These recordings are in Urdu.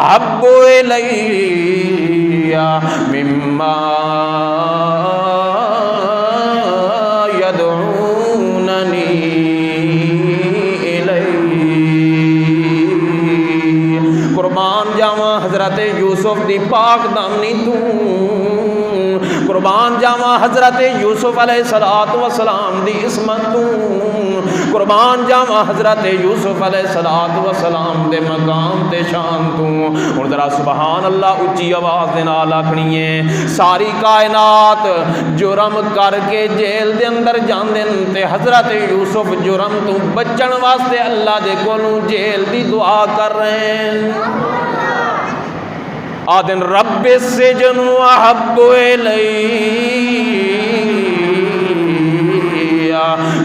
احب الی مما یدعوننی الیہ۔ قربان جاواں حضرت یوسف دی پاک دامنی تو، قربان جاواں حضرت یوسف علیہ السلام دی عصمت تو، قربان جاواں حضرت یوسف علیہ السلام دے مقام تے شان تو۔ اور ذرا سبحان اللہ اچھی آواز دے نال آکھنی ہے، ساری کائنات جرم کر کے جیل دے اندر جاندے تے حضرت یوسف جرم تو بچن واسطے اللہ دے کولوں جیل دی دعا کر رہے ہیں۔ آدن رب السجن احب الی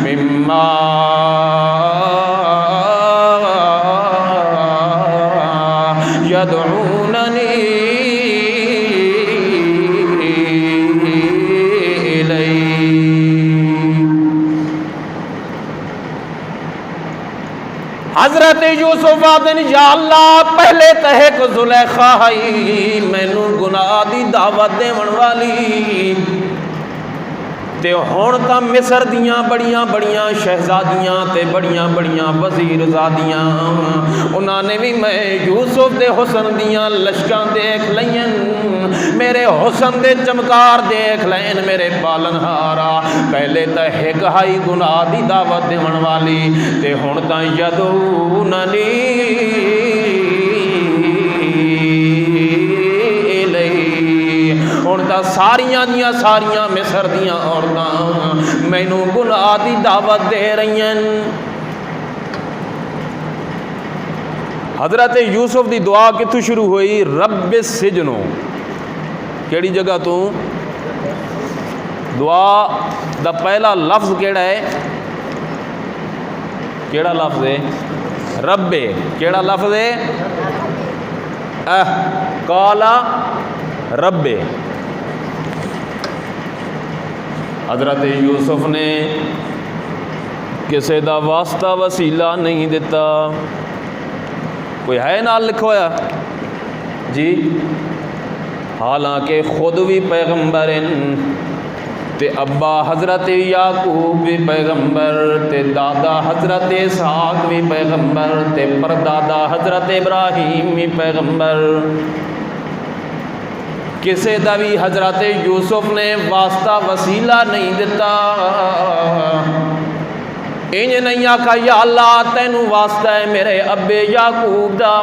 مما یدعوننی الیہ۔ حضرت یوسف آدن یا اللہ پہلے تہک زلیخا ہائی مینو گناہ دی دعوت دیون والی، تے ہون تا مصر دیاں بڑیاں بڑیاں شہزادیاں تے بڑیاں بڑیاں وزیر زادیاں، انہاں نے بھی میں یوسف دے حسن دیاں لشکاں دیکھ لین، میرے حسن دے چمکار دیکھ لین میرے پالن ہارا، پہلے تا ایک ہائی گناہ دی دعوت دیون والی، تے ہون تا یدعوننی ہن تا ساریاں دیاں ساریاں مصر دیاں عورتاں مینوں گناہ دی دعوت دے رہی ہیں۔ حضرت یوسف دی دعا کتھوں شروع ہوئی؟ رب السجن، کیڑی جگہ تو؟ دعا دا پہلا لفظ کیڑا ہے؟ کیڑا لفظ ہے؟ رب۔ کیڑا لفظ ہے؟ قالا رب۔ حضرت یوسف نے کسی دا واسطہ وسیلہ نہیں دیتا، کوئی ہے نال لکھوایا جی، حالانکہ خود بھی پیغمبر ہیں، تے ابا حضرت یعقوب بھی پیغمبر، تے دادا حضرت اسحاق بھی پیغمبر، تے پردادا حضرت ابراہیم بھی پیغمبر، کسی دا بھی حضرت یوسف نے واسطہ وسیلہ نہیں دیتا۔ انج نہیں آکھا یا اللہ تینوں واسطہ ہے میرے ابے یعقوب دا،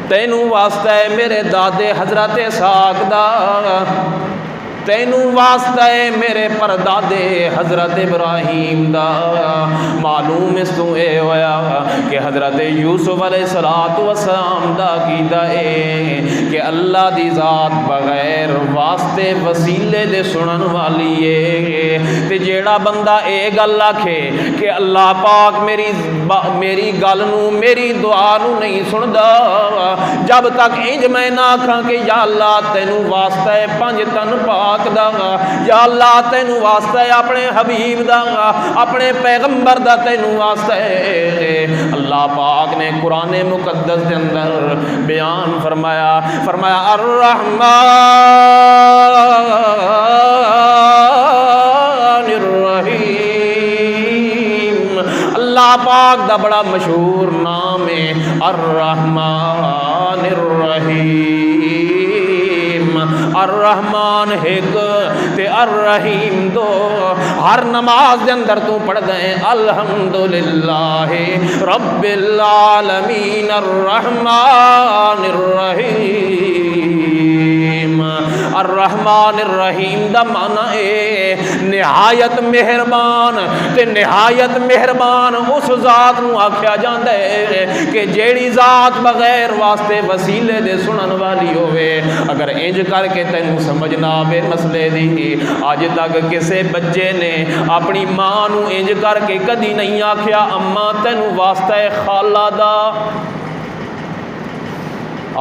تینوں واسطہ ہے میرے دادے حضرت اسحاق دا، تینوں واسطہ ہے میرے پردادے حضرت ابراہیم دا۔ معلوم اس تو اے ہویا کہ حضرت یوسف علیہ السلام دا عقیدہ اے کہ اللہ دی ذات بغیر واسطے وسیلے دے سنن والی ہے، تے جیڑا بندہ اے گل آکھے کہ اللہ پاک میری گل نو میری دعا نو نہیں سندا، جب تک انج میں نہ آکھاں کہ یا اللہ تینوں واسطہ ہے پنج تن پاک دا، یا اللہ تینوں واسطہ ہے اپنے حبیب دا، اپنے پیغمبر دا تینوں واسطہ ہے۔ اللہ پاک نے قرآن مقدس دے اندر بیان فرمایا الرحمن الرحیم، اللہ پاک دا بڑا مشہور نام ہے الرحمن الرحیم۔ الرحمن ایک تے الرحیم دو، ہر نماز دے اندر تو پڑھ دیں الحمدللہ رب العالمین الرحمن الرحیم۔ الرحمن الرحیم دا معنی ہے نہایت مہربان، تے نہایت مہربان اس ذات نو آکھیا جاندا ہے کہ جیڑی ذات بغیر واسطے وسیلے دے سنن والی ہوئے۔ اگر انج کر کے تینوں سمجھ نہ آوے مسئلے دی، اج تک کسے بچے نے اپنی ماں نو انج کر کے کدی نہیں آکھیا اماں تینوں واسطہ ہے خالہ دا،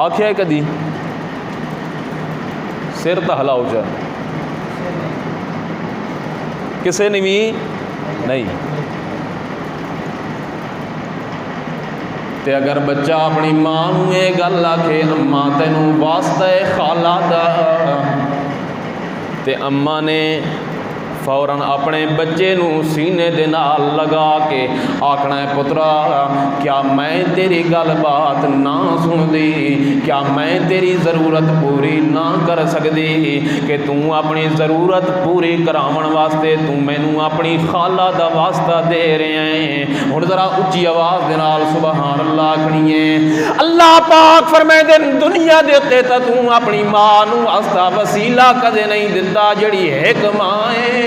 آکھیا ہے کدی؟ سر تا ہلاؤ جا، کسے نے بھی نہیں۔ تے اگر بچہ اپنی ماں نوں یہ گل آکھے اماں تینوں واسطہ ہے خالہ دا، تے اماں نے فوراً اپنے بچے نوں سینے دے نال لگا کے آکھنا ہے پترا کیا میں تیری گل بات نہ سن دی، کیا میں تیری ضرورت پوری نہ کر سکدی کہ توں اپنی ضرورت پوری کراون واسطے توں مینوں اپنی خالہ دا واسطہ دے رہے ہیں۔ ہن ذرا اچھی آواز دے نال سبحان اللہ آکھنی ہے۔ اللہ پاک فرمائے دنیا دے تے توں اپنی ماں نوں واسطہ وسیلہ کدے نہیں دتا جڑی ایک ماں ہے،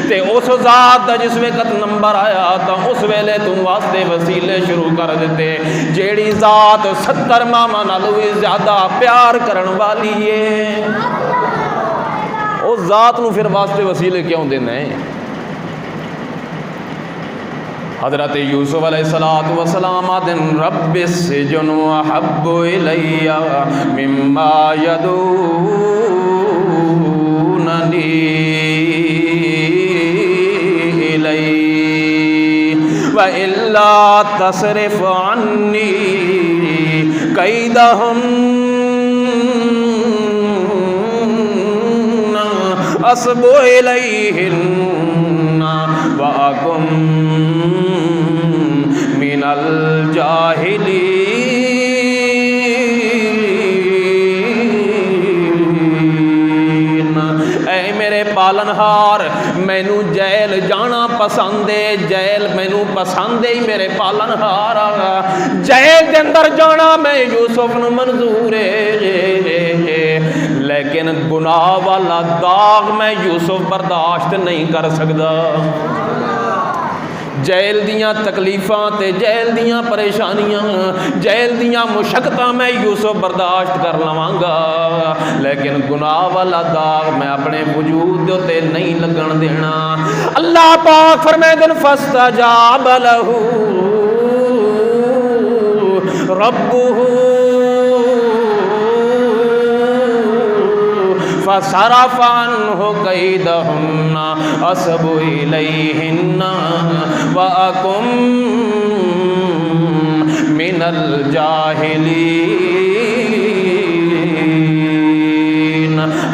تے اس ذات دا جس وقت نمبر آیا تا اس ویلے تم واسطے وسیلے شروع کر دیتے، جیڑی ذات 70 ماما نالوں بھی زیادہ پیار کرن والی ہے، اس ذات نو پھر واسطے وسیلے کیوں دینا ہے؟ حضرت یوسف علیہ السلام آدن رب السجن احب الی مما یدعوننی وَإِلَّا تَصْرِفْ عَنِّي كَيْدَهُنَّ أَصْبُ إِلَيْهِنَّ وَأَكُن مِّنَ الْجَاهِلِينَ۔ اے میرے پالنہار مینوں جیل جانا پسند ہے، جیل مینوں پسند ہے میرے پالنہار، جیل دے اندر جانا میں یوسف نو منظور ہے، لیکن گناہ والا داغ میں یوسف برداشت نہیں کر سکدا، جیل دیاں تکلیفاں تے جیل دیاں پریشانیاں جیل دیاں مشقتاں میں یوسف برداشت کر لواں گا، لیکن گناہ والا داغ میں اپنے وجود دے تے نہیں لگن دینا۔ اللہ پاک فرمائے دن فاستجاب لہ ربہ فصرف عنہ کیدہن اصب الیہن وَأَكُن مِّنَ الْجَاهِلِينَ۔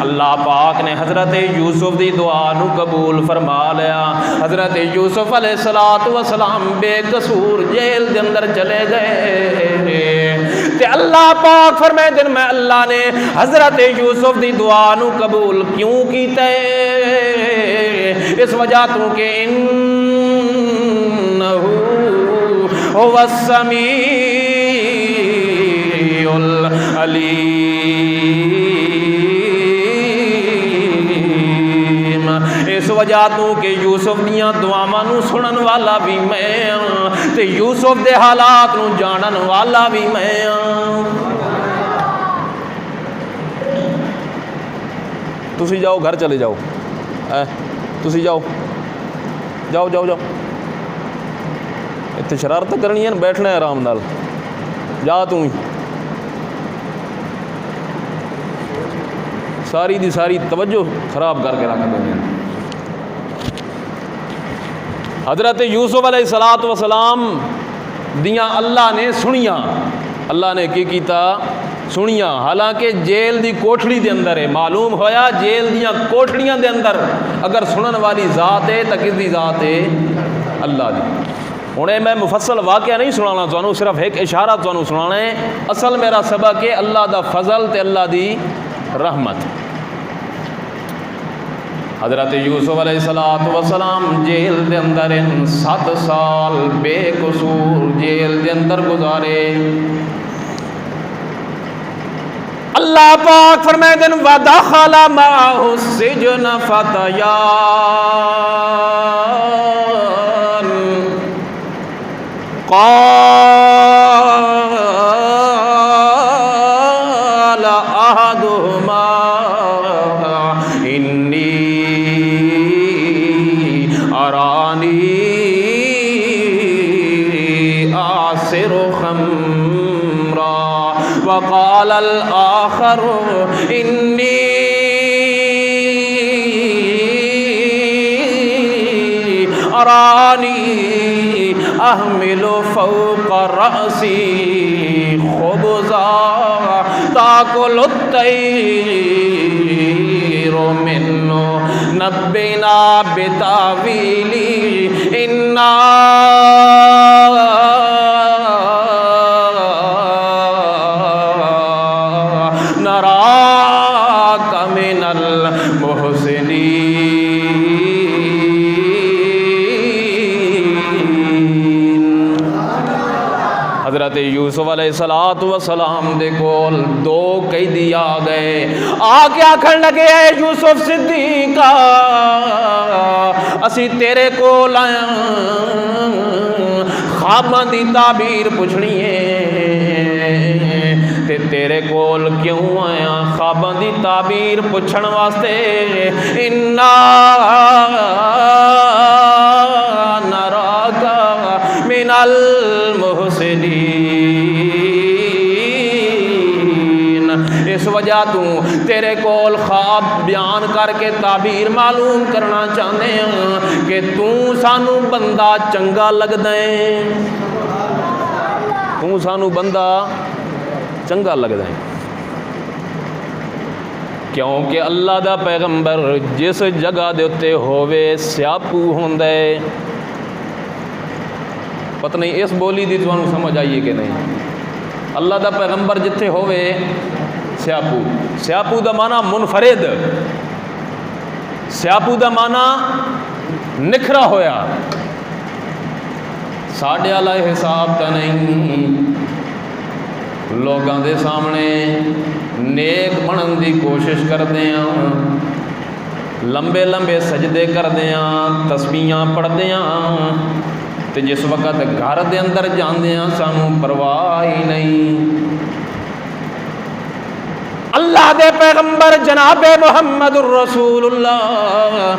اللہ پاک نے حضرت یوسف دی دعا نو قبول فرما لیا، حضرت یوسف علیہ السلام بے قصور جیل دے اندر چلے گئے، تے اللہ پاک فرمائے دن میں اللہ نے حضرت یوسف دی دعا نو قبول کیوں کیتا ہے؟ اس وجہ تو کہ انہو هو السمیع العلیم، اس وجہ تو کہ یوسف دیاں دعاواں نو سنن والا بھی میں ہاں تے یوسف دے حالات نو جانن والا بھی میں ہاں۔ تسی جاؤ گھر چلے جاؤ، تسی جاؤ جاؤ جاؤ جاؤ، اتنے شرارت کرنی ہے، بیٹھنا ہے آرام نال، جا توں ہی ساری دی ساری توجہ خراب کر کے رکھ دیں۔ حضرت یوسف علیہ السلام دیاں اللہ نے سنیاں، اللہ نے کی کیتا سنیاں، حالانکہ جیل دی کوٹھڑی دے اندر ہے، معلوم ہویا جیل دیاں کوٹھڑیاں دے اندر اگر سنن والی ذات ہے تو کس دی ذات ہے؟ اللہ دی۔ ہوں میں مفصل واقعہ نہیں سنانا تانوں، صرف ایک اشارہ تانوں سنانا ہے، اصل میرا سبق ہے اللہ دا فضل تے اللہ دی رحمت۔ حضرت یوسف علیہ السلام جیل دے اندر 7 سال بے قصور جیل دے اندر گزارے۔ اللہ پاک فرمائے دن وَدَخَلَ مَعَهُ السِّجْنَ فَتَيَانِ قَالَ أَحَدُهُمَا إِنِّي أَرَانِي أَعْصِرُ خَمْرًا وقال الآخر إني أراني أحمل فوق رأسی خبزا تاکل الطیر منه نبئنا بتاویلی انا نراک من المحسنین۔ حضرت یوسف علیہ السلام دے کول دو قیدی آ گئے، آ کے آکھن لگے اے یوسف صدیقہ اسی تیرے کول آیا خواباں دی تعبیر پوچھنی ہے تے تیرے کول کیوں آیا خواباں دی تعبیر پوچھن واسطے؟ انا نراک من المحسنین۔ اس وجہ تو تیرے کول خواب بیان کر کے تعبیر معلوم کرنا چاہتے ہیں کہ تو سانو بندہ چنگا لگدا ہے، تو سانو بندہ چنگا لگدا ہے، کیونکہ اللہ دا پیغمبر جس جگہ دے اتے ہووے سیاپو ہوندا ہے۔ پتہ نہیں اس بولی دی تانوں سمجھ آئیے کہ نہیں؟ اللہ دا پیغمبر جتھے ہووے سیاپو، سیاپو دا معنی منفرد، سیاپو دا معنی نکھرا ہویا، ساڈے والا حساب تا نہیں۔ لوگاں دے سامنے نیک بنن دی کوشش کردے ہیں، لمبے لمبے سجدے کردے ہیں، تسبیحاں پڑھدے ہیں، تے جس وقت گھر دے اندر جاندے ہیں سانوں پرواہ ہی نہیں۔ اللہ دے پیغمبر جناب محمد الرسول اللہ،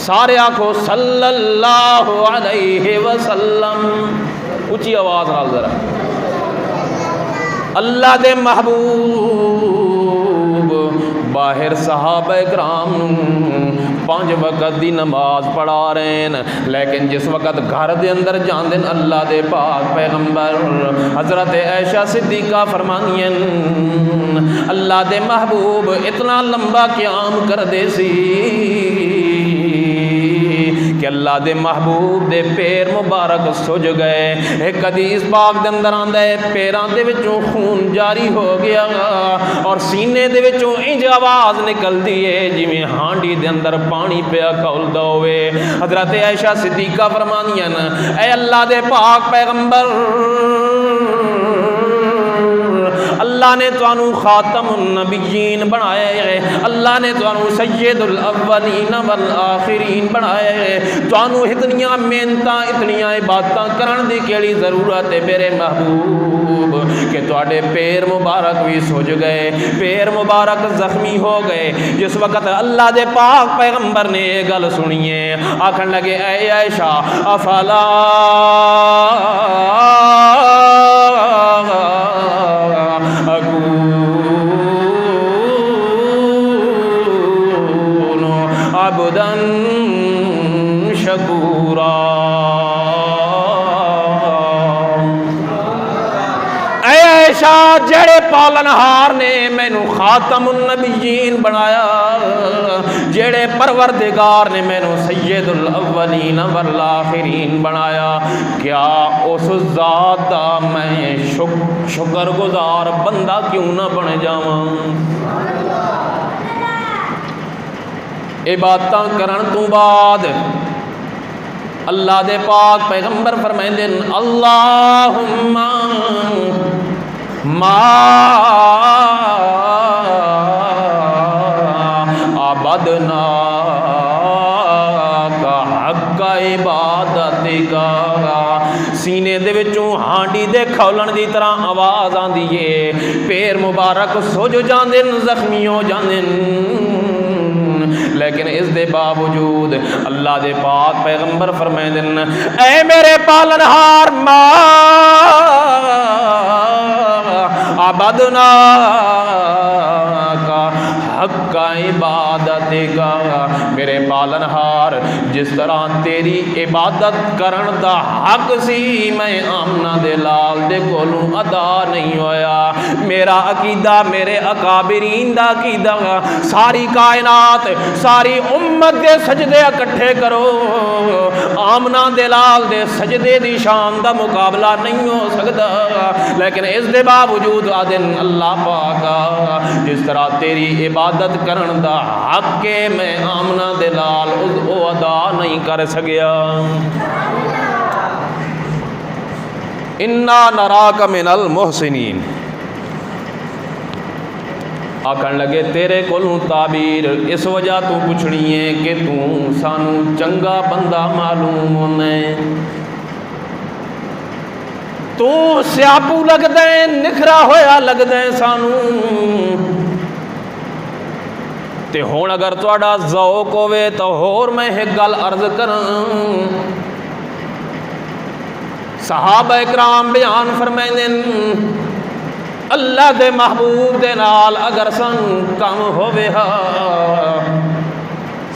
سارے آکھو صلی اللہ علیہ وسلم، اونچی آواز نال ذرا۔ اللہ دے محبوب باہر صحابہ کرام 5 وقت دی نماز پڑھا رہے ہیں، لیکن جس وقت گھر دے اندر جاندے اللہ دے پاک پیغمبر حضرت عائشہ صدیقہ فرمانیاں اللہ دے محبوب اتنا لمبا قیام کر دے سی کہ اللہ دے محبوب دے پیر مبارک سج گئے۔ ایک حدیث پاک دے اندر آندا ہے پیراں دے وچوں خون جاری ہو گیا اور سینے دے وچوں انج آواز نکلدی ہے جویں ہانڈی دے اندر پانی پیا کھولدا ہوئے۔ حضرت عائشہ صدیقہ فرمانیاں اے اللہ دے پاک پیغمبر، اللہ نے توانوں خاتم النبیین بنایا ہے، اللہ نے توانوں سید الاولین والآخرین بنایا ہے، توانوں اتنیاں محنتاں اتنیاں عبادتاں کرن دی کیڑی ضرورت ہے میرے محبوب کہ تواڈے پیر مبارک بھی سج گئے، پیر مبارک زخمی ہو گئے۔ جس وقت اللہ دے پاک پیغمبر نے یہ گل سنی ہے آکھن لگے اے عائشہ افلا عبداً شکورا۔ اے عائشہ جڑے پالنہار نے مینوں خاتم النبیین بنایا، جڑے پروردگار نے مینوں سید الاولین والآخرین بنایا، کیا اس ذات دا میں شکر گزار بندہ کیوں نہ بن جاواں؟ عبادتاں کرن تو بعد اللہ دے پاک پیغمبر فرمائندے اللہم ما عبدنا کا حق عبادتک۔ سینے دے وچوں ہانڈی دے کھولن دی طرح آواز آندی ہے، پیر مبارک سج جاندے زخمی ہو جاندے، لیکن اس دے باوجود اللہ دے پاک پیغمبر فرمائندے اے میرے پالنہار ما عبدنا کا حق عبادت کا، میرے پالنہار جس طرح تیری عبادت کرن دا حق سی میں آمنہ دے لال دے کولوں ادا نہیں ہویا۔ میرا عقیدہ میرے اکابرین دا عقیدہ ساری کائنات ساری امت دے سجدے اکٹھے کرو آمنہ دے لال دے سجدے دی شان دا مقابلہ نہیں ہو سکتا، لیکن اس دے باوجود آدن اللہ پاکا جس طرح تیری عبادت کرن دا حق کے میں آمنہ دے لال او ادا نہیں کر سکیا۔ اِنَّا نَرَاكَ مِنَ الْمُحْسِنِينَ آکھن لگے تیرے کولوں تعبیر اس وجہ تو پوچھنی ہے کہ تو سانو چنگا بندہ معلوم ہونے، تو سیاپو لگ دیں نکھرا ہویا لگ دیں سانو، تے ہون اگر تواڈا ذوق ہوئے تو ہور میں ایک گل عرض کراں۔ صحابہ اکرام بیان فرمائیں اللہ دے محبوب دے نال اگر سان کم ہوئے ہا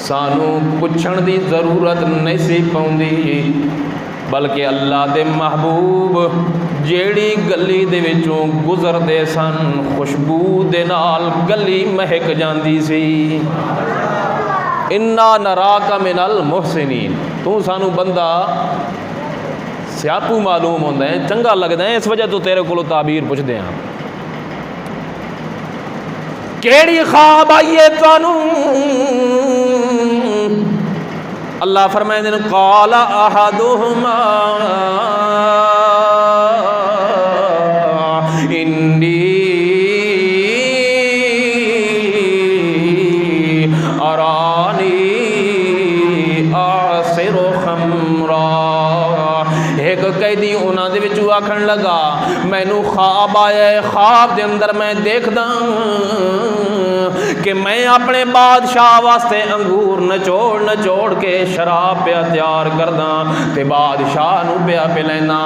سانو پچھن دی ضرورت نہیں سی پوندی، بلکہ اللہ دے محبوب جیڑی گلی دے وچوں گزر دے سن خوشبو دے نال گلی مہک جاندی سی۔ اِنَّا نَرَاكَ مِنَ الْمُحْسِنِينَ تو سانو بندہ سیاپو معلوم ہوندے ہیں چنگا لگدا ہے، اس وجہ تو تیرے کولو تعبیر پوچھ دے ہاں۔ کیڑی خواب آئیے تانو؟ اللہ فرمائے دن قال احدہما انی ارانی آصر خمرا، ایک قیدی انہاں دے وچوں آکھن لگا مینوں خواب آیا ہے، خواب دے اندر میں دیکھدا کہ میں اپنے بادشاہ واسطے انگور نچوڑ نچوڑ کے شراب پہ تیار کردا تے بادشاہ نو پیا پلینا۔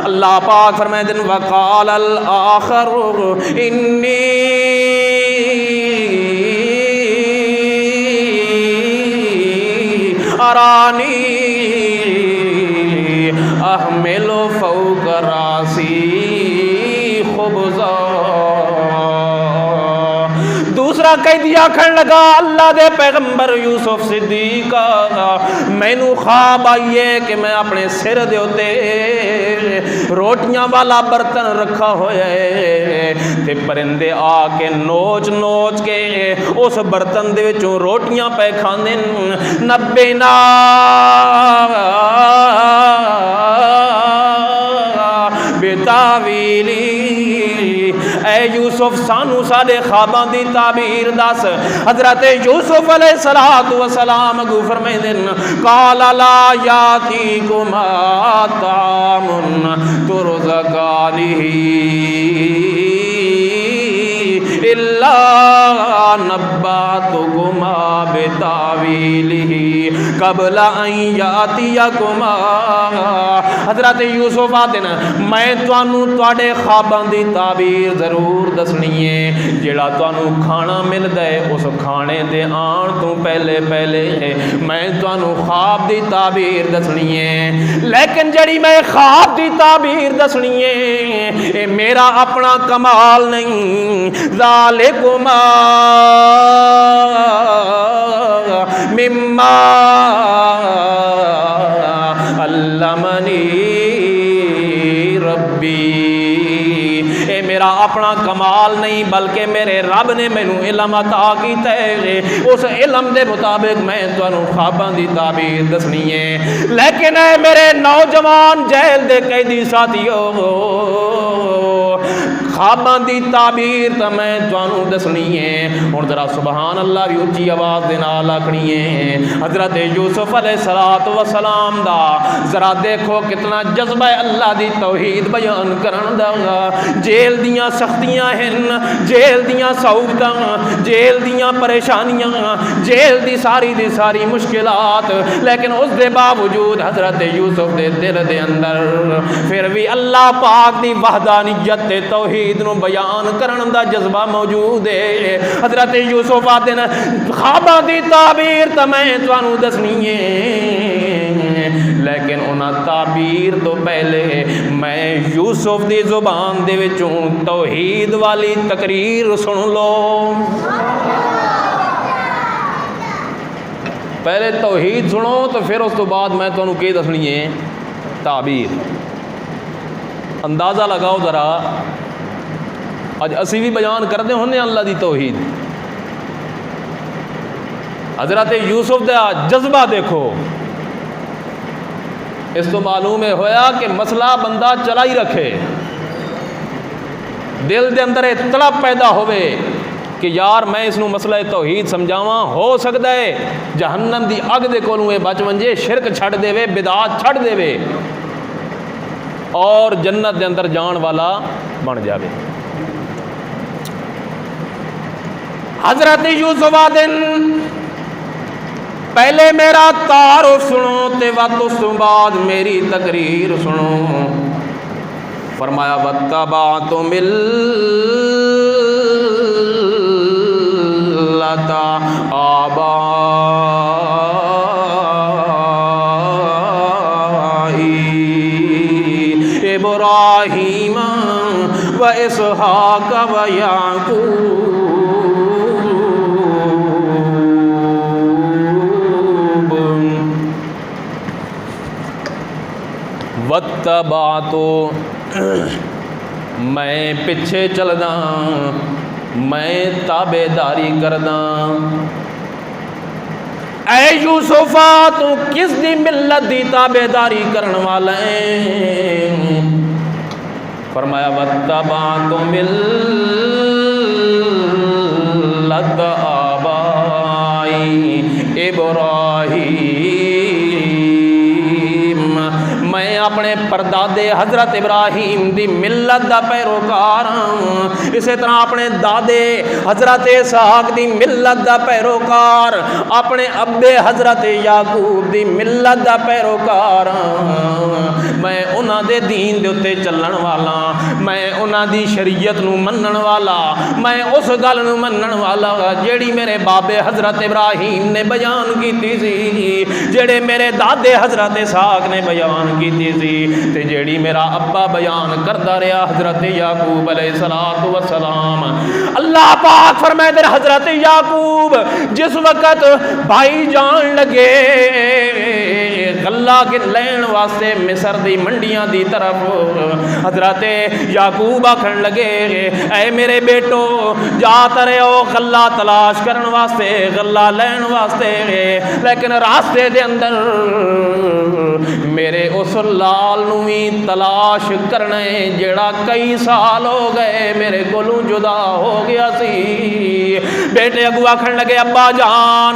اللہ پاک فرمائے دن وقال الآخر انی ارانی احمل فوق راسی خبزا، دوسرا قیدی آکھن لگا اللہ دے پیغمبر یوسف صدیق مینوں خواب آئیے کہ میں اپنے سر دے اُتے روٹیاں والا برتن رکھا ہویا ہے تے پرندے آ کے نوچ نوچ کے اس برتن دے وچوں روٹیاں پہ کھاندے نبینا بتاویلی، اے یوسف سانو سارے خواباں دی تعبیر دس۔ حضرت یوسف علیہ السلام کو فرمائے دن قال لا یاتیکما طعام ترزقانہ الا نباتکما بتاویلہ قبل ان یاتیکما، حضرت یوسف آتے نا میں توانو تواڈے خواباں دی تعبیر ضرور دسنی ہے، جڑا توانو کھانا ملدا ہے اس کھانے دے آن تو پہلے پہلے میں توانو خواب دی تعبیر دسنی ہے، لیکن جڑی میں خواب دی تعبیر دسنی ہے اے میرا اپنا کمال نہیں، ذالکما مما علمنی ربی، اے میرا اپنا کمال نہیں بلکہ میرے رب نے مینوں علم عطا کیتا ہے، اس علم دے مطابق میں تانوں خواباں دی تعبیر دسنی ہے۔ لیکن اے میرے نوجوان جیل دے قیدی ساتھیو خواباں دی تعبیر تو میں تانوں دسنی ہے، ہن ذرا سبحان اللہ بھی اونچی آواز دے نال آکھنی ہے۔ حضرت یوسف علیہ السلام دا ذرا دیکھو کتنا جذبہ اللہ دی توحید بیان کرن دا، جیل دیاں سختیاں ہیں، جیل دیاں صعوبتاں، جیل دیاں پریشانیاں، جیل دی ساری مشکلات، لیکن اس دے باوجود حضرت یوسف دے دل دے اندر پھر بھی اللہ پاک دی وحدانیت تے توحید توحید نو بیان کرن دا جذبہ موجود ہے۔ حضرت یوسف آتے نا خواباں دی تعبیر تے میں تانوں دسنی ہے، لیکن انہاں تعبیر تو پہلے میں یوسف دی زبان دے وچوں توحید والی تقریر سن لو۔ پہلے توحید سنو تو پھر اس تو بعد میں تانوں کی دسنی ہے تعبیر۔ اندازہ لگاؤ ذرا، اج اسی بھی بیان کرتے ہونے اللہ دی توحید، حضرت یوسف دا جذبہ دیکھو، اس تو معلوم ہے ہویا کہ مسئلہ بندہ چلا ہی رکھے، دل دے اندر طلب پیدا ہوئے کہ یار میں اس نو مسئلہ توحید سمجھاواں، ہو سکتا ہے جہنم دی اگ دے کولوں اے بچ ونجے، شرک چھڑ دے وے، بدعات چھڑ دے وے اور جنت دے اندر جان والا بن جاوے۔ حضرت یوسف آدن پہلے میرا تعارف سنو تے وقت اس تو بعد میری تقریر سنو۔ فرمایا واتبعت ملۃ آبائی ابراہیم و اسحاق و یعقوب واتبعتو میں پیچھے چلدا، میں تابع داری کردا۔ اے یوسفا تو کس دی ملت دی تابع داری کرن والا ہے؟ فرمایا واتبعت ملۃ آبائی ابراہیم، میں اپنے پردادے حضرت ابراہیم دی ملت دا پیروکار ہوں، اسی طرح اپنے دادے حضرت اسحاق دی ملت دا پیروکار، اپنے ابے حضرت یعقوب دی ملت دا پیروکار ہوں۔ میں انہاں دے دین دے اتے چلن والا، میں انہاں دی شریعت نو منن والا، میں اس گل نو منن والا جیڑی میرے بابے حضرت ابراہیم نے بیان کیتی سی، جیڑے میرے دادے حضرت اسحاق نے بیان کیتی سی، تے جیڑی میرا ابا بیان کردا رہا حضرت یعقوب علیہ السلام۔ اللہ پاک فرمائے در حضرت یعقوب جس وقت بھائی جان لگے غلہ کے لین واسطے مصر دی منڈیاں دی طرف، حضرت یعقوب آکھن لگے اے میرے بیٹو جاتا رہو غلہ تلاش کرن واسطے، غلہ لین واسطے، لیکن راستے دے اندر میرے اس لال نو بھی تلاش کرنے جڑا کئی سال ہو گئے میرے کولوں جدا ہو گیا سی۔ بیٹے اگو آکھن لگے ابا جان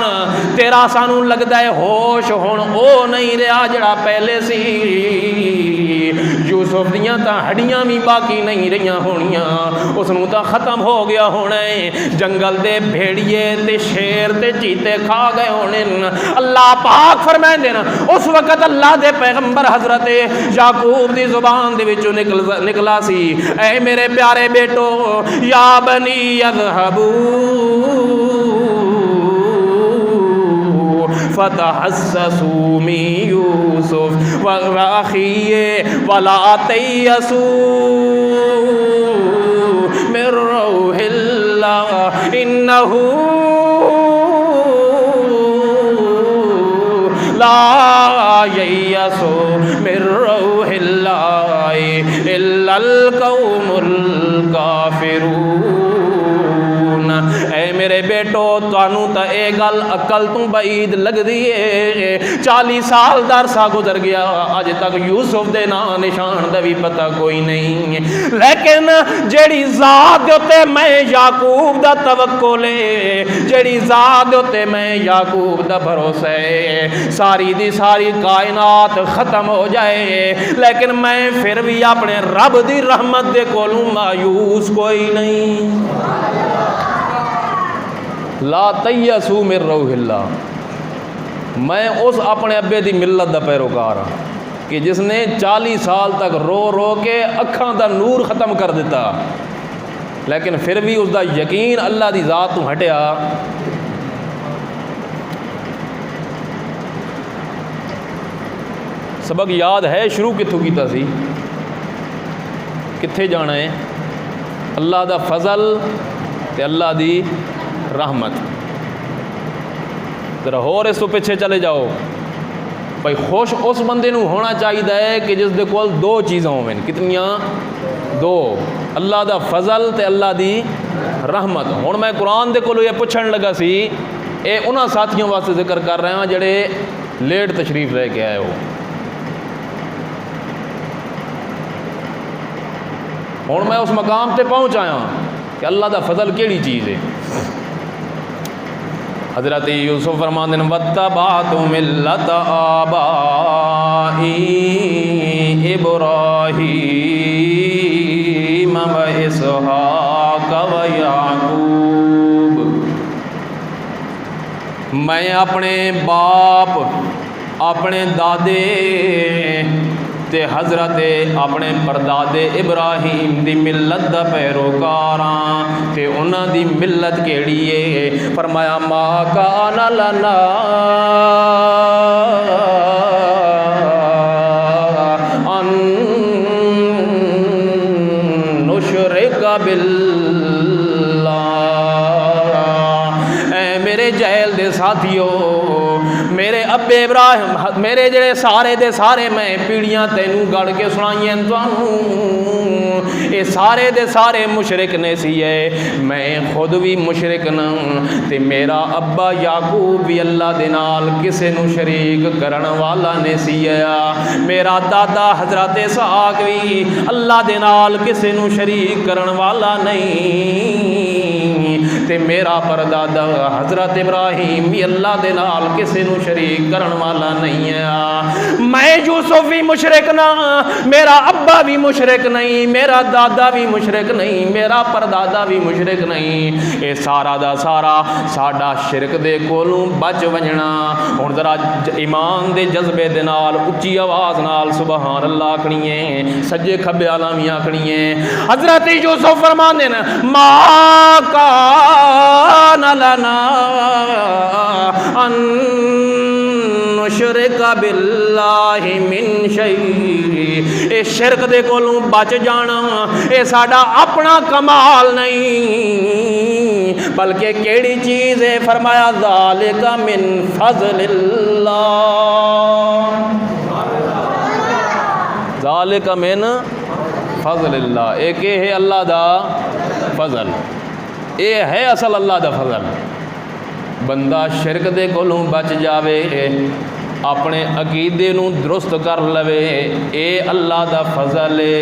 تیرا سانو لگدا ہے ہوش ہن او نہیں رہا جڑا پہلے سی، یوسف دیاں تا ہڈیاں بھی باقی نہیں رہیاں ہونیاں، اس نو تا ختم ہو گیا ہونا ہے، جنگل دے بھیڑیے تے شیر تے چیتے کھا گئے ہونے۔ اللہ پاک فرمائے دینا اس وقت اللہ دے پیغمبر حضرت یعقوب دی زبان دے وچوں نکلا سی اے میرے پیارے بیٹو یا بنی یذهبوا فتحسسوا من یوسف واخیہ ولا تیأسوا من روح اللہ انہ لا ییأس من روح اللہ الا القوم الکافرون۔ اے میرے بیٹو تانوں تا اے گل عقل تو بعید لگ دی ہے، 40 سال دا عرصہ گزر گیا اج تک یوسف دے نا نشان دا بھی پتہ کوئی نہیں، لیکن جیڑی ذات دے تے میں یعقوب دا توکل ہے، جیڑی ذات دے تے میں یعقوب دا بھروسہ ہے، ساری دی ساری کائنات ختم ہو جائے لیکن میں پھر بھی اپنے رب دی رحمت دے کولوں مایوس کوئی نہیں۔ لا تیأسوا من روح اللہ، میں اس اپنے ابے دی ملت دا پیروکار ہاں کہ جس نے 40 سال تک رو رو کے اکھاں دا نور ختم کر دیتا، لیکن پھر بھی اس دا یقین اللہ دی ذات تو ہٹیا۔ سبق یاد ہے شروع کتوں کیتا سی، کتھے جانا ہے؟ اللہ دا فضل تے اللہ دی رحمت۔ ذرا ہور اس تو پیچھے چلے جاؤ بھائی، خوش اس بندے نو ہونا چاہیے کہ جس دے کول دو چیزاں ہوئیں۔ کتنیاں؟ دو، اللہ دا فضل تے اللہ دی رحمت۔ ہن میں قرآن دے کولو یہ پوچھن لگا سی، اے انہاں ساتھیوں واسطے ذکر کر رہے ہیں جڑے لیٹ تشریف لے کے آئے ہو۔ ہن میں اس مقام تے پہنچ آیا کہ اللہ دا فضل کیڑی چیز ہے۔ حضرت یوسف فرماندے ہیں وَاتَّبَعْتُ مِلَّةَ آبَائِي إِبْرَاهِيمَ وَإِسْحَاقَ وَيَعْقُوبَ۔ میں اپنے باپ، اپنے دادے تے حضرت اپنے پردادے ابراہیم دی ملت دا پیروکار ہاں۔ تے انہاں دی ملت کیڑی ہے؟ فرمایا ما کان لنا ان نشرک باللہ۔ اے میرے جہل دے ساتھیو، میرے ابے ابراہیم، میرے جڑے سارے دے سارے میں پیڑیاں تینوں گڑ کے سنائیاں تانوں، اے سارے دے سارے مشرک نے سی ہے، میں خود بھی مشرک نہ تے میرا ابا یعقوب بھی اللہ دے نال کسے نو شریک کرن والا نے سی ہے، میرا دادا حضرت اسحاق بھی اللہ دے نال کسے نو شریک کرن والا نہیں، تے میرا پردادا حضرت ابراہیم بھی اللہ دے نال کسے نو شریک کرن والا نہیں ہے۔ میں یوسف بھی مشرک نہ، میرا ابا بھی مشرک نہیں، میرا دادا بھی مشرک نہیں، میرا پردادا بھی مشرک نہیں، اے سارا دا سارا ساڈا شرک دے کولوں بچ ونجنا۔ ہن ذرا ایمان دے جذبے دے نال اچھی آواز نال سبحان اللہ آکھنی ہے، سجے کھبے والا بھی آکھنی ہے۔ حضرت یوسف فرماندے نے ما کان لنا ان نشرک باللہ من شیء، اے شرک دے کولوں بچ جانا اے ساڈا اپنا کمال نہیں، بلکہ کیڑی چیز ہے؟ فرمایا ذالک من فضل اللہ، ذالک من فضل اللہ۔ ایک ہے اللہ دا فضل، اے ہے اصل اللہ دا فضل۔ بندہ شرک دے کولوں بچ جاوے، اپنے عقیدے نو درست کر لوے، اے اللہ دا فضل ہے۔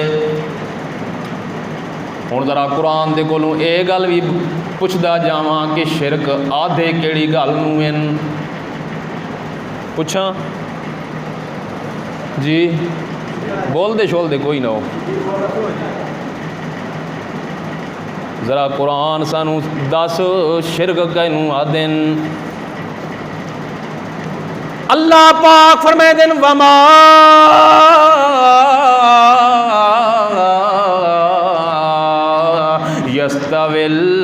ہن ذرا قرآن دے کولوں اے گل بھی پوچھدا جاواں کہ شرک آدھے کیڑی گل نوں ہیں؟ پوچھاں جی، بول دے شول دے کوئی نہ ہو، ذرا قرآن سانو دس شرک کینوں آدن؟ اللہ پاک فرمائے دن وما یستوی البحران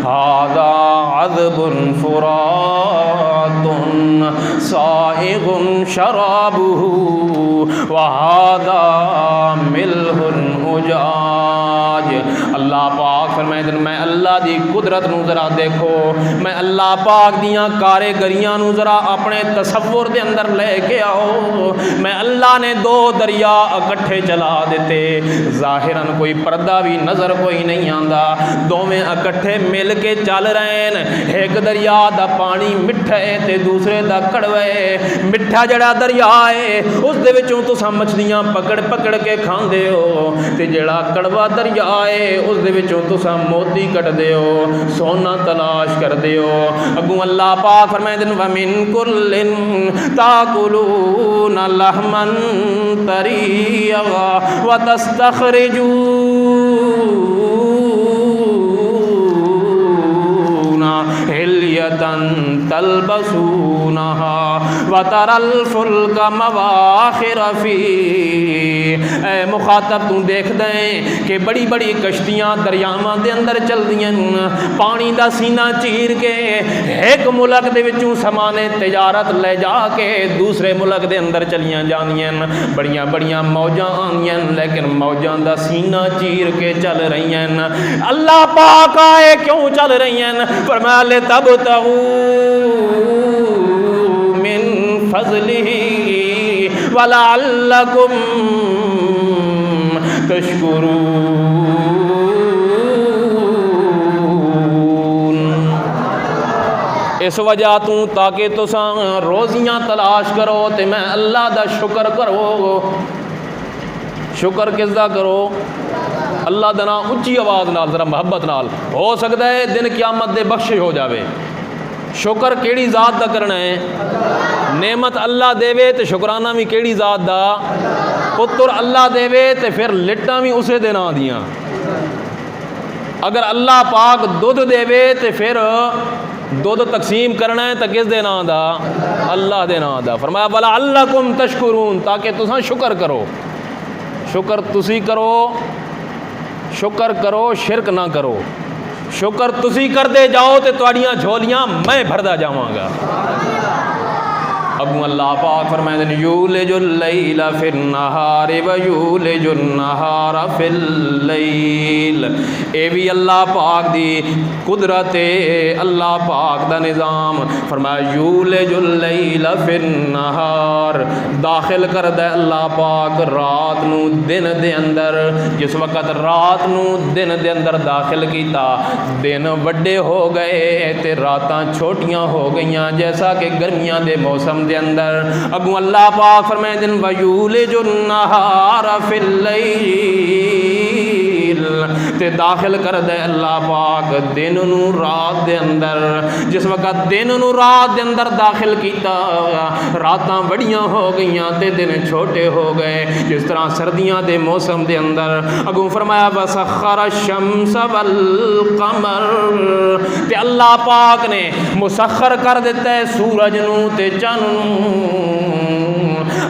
ھذا عذب فرات سائغ شرابہ وَهَذَا مِلْحٌ أُجَاجٌ۔ اللہ پاک فرمائے دن میں اللہ دی قدرت نو ذرا دیکھو، میں اللہ پاک دیاں کارگریاں نو ذرا اپنے تصور دے اندر لے کے آؤ۔ میں اللہ نے دو دریا اکٹھے چلا دیتے، ظاہراً کوئی پردہ بھی نظر کوئی نہیں آندا، دوویں اکٹھے مل کے چل رہے ہیں۔ ایک دریا دا پانی مٹھا ہے تے دوسرے دا کڑوا ہے۔ مٹھا جڑا دریا ہے اس دے وچوں تساں مچھلیاں پکڑ پکڑ کے کھاندے ہو، تے جڑا کڑوا دریا ہے اس دے وچوں تساں موتی کٹدے ہو، سونا تلاش کردے ہو۔ اگوں اللہ پاک فرمائے دن وَمِن كُلٍّ تَأْكُلُونَ لَحْمًا طَرِيًّا وَتَسْتَخْرِجُونَ حِلْيَةً تلبسونها وترى الفلك مواخر فيه۔ اے مخاطب تو دیکھ دیں کہ بڑی بڑی کشتیاں دریاواں دے اندر چلدیاں، پانی دا سینہ چیر کے ایک ملک دے وچوں سامانے تجارت لے جا کے دوسرے ملک دے اندر چلیاں جانیاں، بڑیاں بڑیاں موجاں آنیاں لیکن موجاں دا سینہ چیر کے چل رہی ہیں۔ اللہ پاک آئے کیوں چل رہی ہیں؟ فرمایا لِتَبْتَغُوا مِن فَضْلِهِ وَلَعَلَّكُمْ تشکرون۔ اس وجہ تو تاکہ تساں روزیاں تلاش کرو تے میں اللہ دا شکر کرو۔ شکر کس دا کرو؟ اللہ دا نام اچھی آواز نال، ذرا محبت نال۔ ہو سکتا ہے دن قیامت دے بخشش ہو جاوے۔ شکر کیڑی ذات دا کرنا ہے؟ نعمت اللہ دے تے شکرانہ بھی کیڑی ذات دا؟ پتر اللہ دے تے پھر لٹاں بھی اسے دے نام دیاں۔ اگر اللہ پاک دودھ دے تے پھر دودھ تقسیم کرنا ہے تو کس دے نام دا؟ اللہ دے نام دا۔ فرمایا وَلَعَلَّكُمْ تَشْكُرُونَ، تاکہ تساں شکر کرو۔ شکر تسی کرو، شکر کرو، شرک نہ کرو۔ شکر تسی کر دے جاؤ تے تواڈیاں جھولیاں میں بھردا جاواں گا۔ ابو اللہ پاک فرمائے یولج اللیل فی النہار ویولج النہار فی اللیل۔ اے بھی اللہ پاک دی قدرت ہے، اللہ پاک دا نظام۔ فرمایا یولج اللیل فی النہار، داخل کر دے اللہ پاک رات نو دن دے اندر۔ جس وقت رات نو دن دے اندر داخل کیتا، دن وڈے ہو گئے تے راتاں چھوٹیاں ہو گئیاں، جیسا کہ گرمیاں دے موسم دے اندر۔ اگوں اللہ پاک فرمائے دن وَيُولِجُ النَّهَارَ فِي اللَّيْلِ، تے داخل کر دے اللہ پاک دن نو رات دے اندر۔ جس وقت دن نو رات دے اندر داخل کیتا، راتاں بڑیاں ہو گئیاں تے دن چھوٹے ہو گئے، جس طرح سردیاں دے موسم دے اندر۔ اگوں فرمایا وَسَخَّرَ الشَّمْسَ وَالْقَمَرَ، تے اللہ پاک نے مسخر کر دیتا ہے سورج نو تے چن نو۔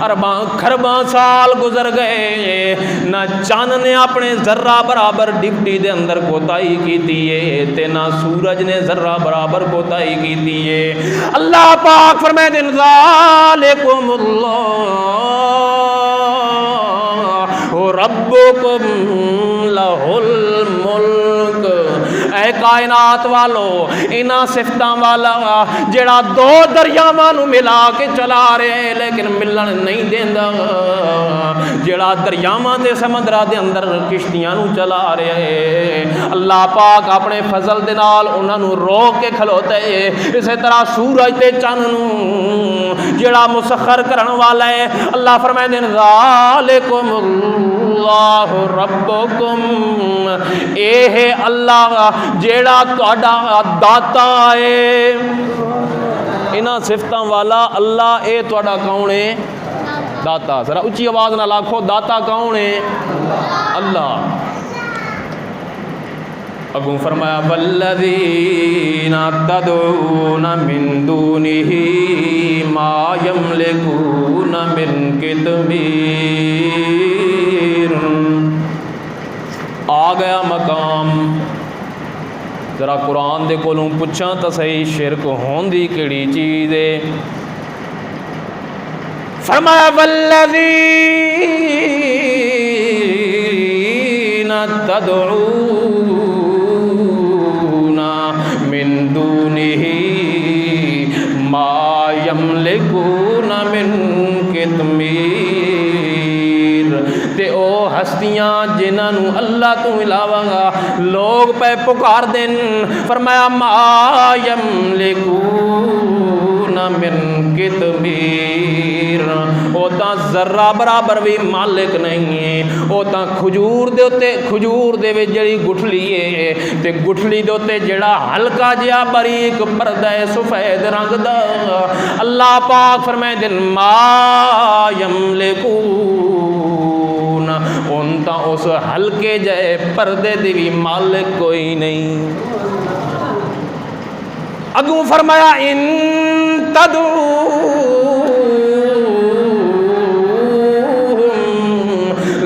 ارباں کھرباں سال گزر گئے، نہ چاند نے اپنے ذرہ برابر ڈپٹی دے اندر کوتاہی کیتی ہے تے نہ سورج نے ذرہ برابر کوتاہی کیتی ہے۔ اللہ پاک فرمائے دن ذالکم اللہ ربکم لہ الملک۔ اے کائنات والو، انہاں صفتاں والا جڑا دو دریاواں نو ملا کے چلا رہے لیکن ملن نہیں دیندا، جڑا دریاواں تے سمندراں دے اندر کشتیاں نو چلا رہے، اللہ پاک اپنے فضل دے نال انہاں نو روک کے کھلوتے۔ اسی طرح سورج تے چند نو جڑا مسخر کرن والا ہے، اللہ فرمائے دن ذالکم اللہ ربکم، اے ہے اللہ جیڑا تہاڈا داتا ہے۔ انہاں صفتاں والا اللہ اے تہاڈا کون ہے؟ داتا۔ ذرا اچھی آواز نال آکھو داتا کون ہے؟ اللہ۔ اگوں فرمایا والذین تدعون من دونہ ما یملکون من قطمیر۔ آ گیا مقام، ذرا قرآن دے کولوں پوچھاں تا صحیح شرک ہون دی کیڑی چیز ہے؟ فرمایا والذین تدعون من دونہ ما یملکون من قطمیر، تے او ہستیاں جنہاں نو اللہ تو علاوہ لوگ پہ پکار دین۔ فرمایا ما یملکون من قطمیر، او تاں ذرہ برابر بھی مالک نہیں ہے۔ او تاں کھجور دے اتے کھجور دے وچ جڑی گٹھلی ہے تے گٹھلی دے اتے جڑا ہلکا جہا باریک پردہ ہے سفید رنگ دا، اللہ پاک فرمائے دن ما یملکون، ان تا اس ہلکے جائے پردے دی بھی مالک کوئی نہیں۔ اگوں فرمایا ان تدعوهم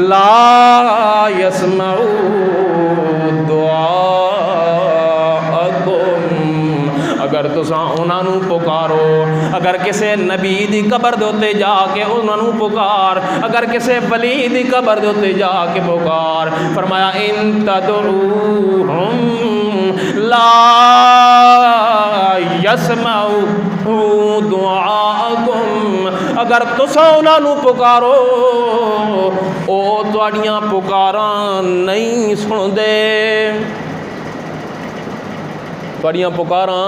لا يسمعوا دعاءكم، اگر تساں انہاں نوں پکارو، اگر کسے نبی دی قبر دے اوتے جا کے انہاں نوں پکار، اگر کسے ولی دی قبر دے اوتے جا کے پکار، فرمایا ان تدعوهم لا يسمعوا دعاءكم، اگر تساں انہاں نوں پکارو او تواڈیاں پکاراں نہیں سندے، تواڈیاں پکاراں۔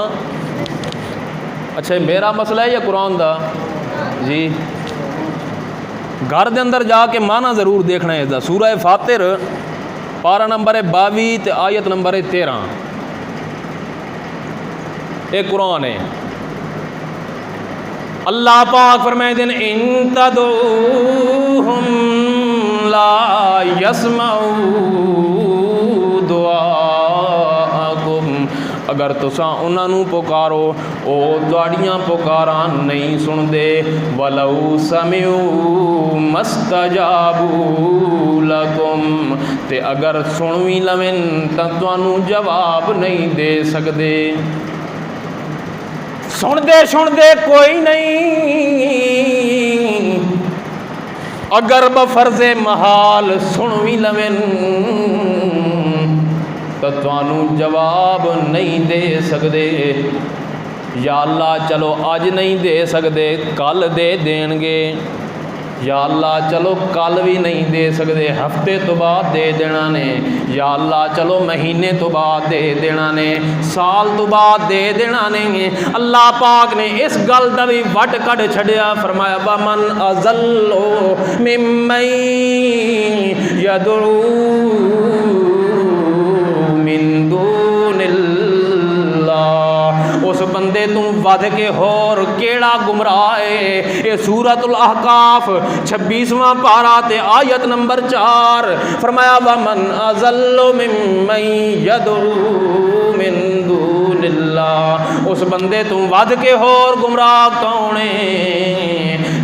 اچھا میرا مسئلہ ہے یا قرآن دا؟ جی گھر دے اندر جا کے معنی ضرور دیکھنا ہے اس دا۔ سورہ فاطر پارہ نمبر 22 تے آیت نمبر 13، یہ قرآن ہے۔ اللہ پاک فرمائے دن ان تدعوهم لا يسمعوا دعاءكم، اگر تساں انہاں نوں پکارو او تواڈیاں پکاراں نہیں سندے، ولو سمعوا مستجابوا لکم، تے اگر سن وی لویں تاں تانوں جواب نہیں دے سکدے۔ سن دے کوئی نہیں، اگر بفرض محال سن وی لویں تو تانوں جواب نہیں دے سکدے۔ یا اللہ چلو اج نہیں دے سکدے کل دے دین گے، یا اللہ چلو کل بھی نہیں دے سکدے ہفتے تو بعد دے دینا نے، یا اللہ چلو مہینے تو بعد دے دینا نے، سال تو بعد دے دینا نے۔ اللہ پاک نے اس گل دا بھی وٹ کڈ چھڈیا، فرمایا وَمَنْ أَضَلُّ مِمَّن يَدْعُو مِن دُونِ اللَّهِ، اس بندے تو ود کے ہور کیڑا گمراہ ہے۔ یہ سورۃ الاحقاف 26واں پارہ تے آیت نمبر 4، فرمایا وَمَنْ أَضَلُّ مِمَّن يَدْعُو مِن دُونِ اللَّهِ، اس بندے تو ود کے ہور گمراہ کون ہے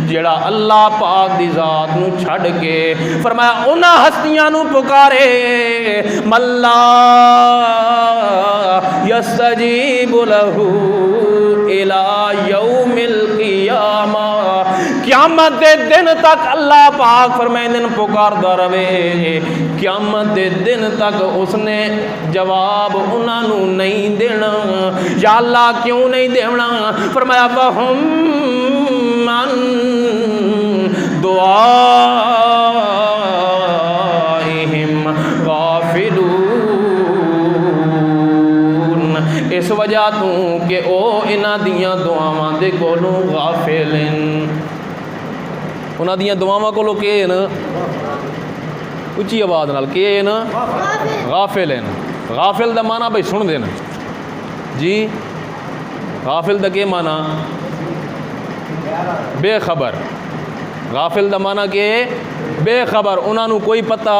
جیڑا اللہ پاک دی ذات نو چھڑ کے، فرمایا انہاں ہستیاں نو پکارے مَن لا يستجیب لہ الى یوم القیامہ، قیامت دے دن تک اللہ پاک فرمائے دن پکاردا رہے، قیامت دے دن تک اس نے جواب انہاں نو نہیں دینا۔ یا اللہ کیوں نہیں دینا؟ فرمایا وَهُمْ عَن دعائهم غافلون، اس وجہ تو کہ او انہاں دیاں دعاواں دے کولوں غافل ہیں، انہاں دیاں دعاواں کولوں کہ نا اچھی آواز نال کہ نا غافل ہیں۔ غافل دا معنی بھائی سن دینا جی، غافل دا کے معنی بے خبر، غافل دا معنی کہ بے خبر، انہاں نو کوئی پتہ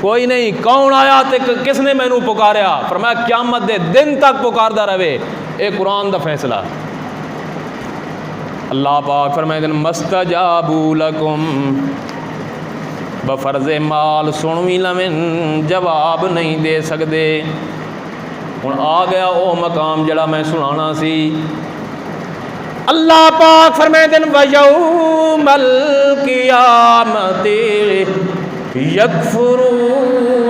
کوئی نہیں کون آیا تے کس نے مینوں پکاریا، فرمایا قیامت دے دن تک پکاردا رہے۔ اے قرآن دا فیصلہ۔ اللہ پاک فرمائے دن مستجابوا لکم، بفرض مال سن وی لویں جواب نہیں دے سکدے۔ ہن آ گیا او مقام جڑا میں سنانا سی۔ اللہ پاک فرمائے دن وَيَوْمَ الْقِيَامَةِ يَكْفُرُونَ